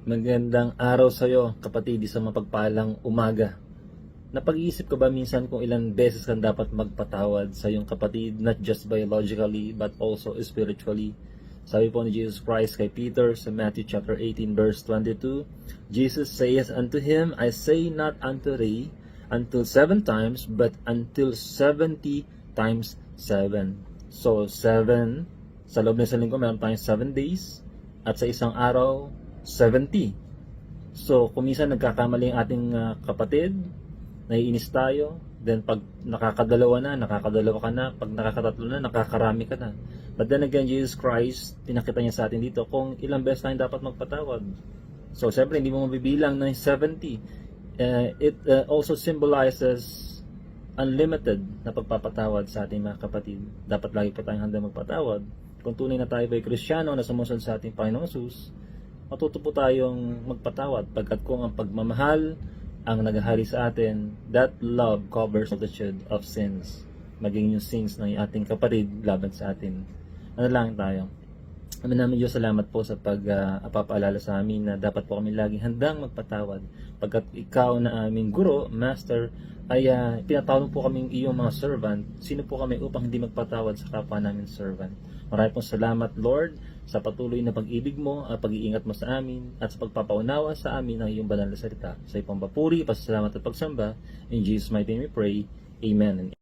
Magandang araw sa iyo, kapatid, sa mapagpalang umaga. Napag-iisip ka ba minsan kung ilang beses kang dapat magpatawad sa iyong kapatid, not just biologically, but also spiritually? Sabi po ni Jesus Christ kay Peter sa Matthew chapter 18 verse 22, Jesus says unto him, I say not unto thee until 7 times, but until 70 times 7. So 7, sa loob ng isang linggo meron tayong 7 days, at sa isang araw 70. So, kung minsan nagkakamali ang ating kapatid, naiinis tayo, then pag nakakadalawa ka na, pag nakakatatlo na, nakakarami ka na. But then again, Jesus Christ, pinakita niya sa atin dito kung ilang beses tayo dapat magpatawad. So, siyempre, hindi mo mabibilang ng 70. It also symbolizes unlimited na pagpapatawad sa ating mga kapatid. Dapat lagi pa tayong handa magpatawad. Kung tunay na tayo ay Kristiyano na sumusunod sa ating Panginoong Jesus, matuto po tayong magpatawad, pagkat kung ang pagmamahal ang naghahari sa atin, that love covers multitude of sins. Maging yung sins ng ating kapatid laban sa atin. Ano lang tayo? Namin Diyos, salamat po sa pag-apapaalala sa amin na dapat po kami laging handang magpatawad. Pagkat ikaw na aming guro, master, ay pinatawag po kaming iyong mga servant. Sino po kami upang hindi magpatawad sa kapwa namin servant? Maraming pong salamat, Lord, sa patuloy na pag-ibig mo at pag-iingat mo sa amin at sa pagpapaunawa sa amin ng iyong banal na salita. Sa iyong papuri, pasasalamat at pagsamba. In Jesus' mighty name we pray. Amen.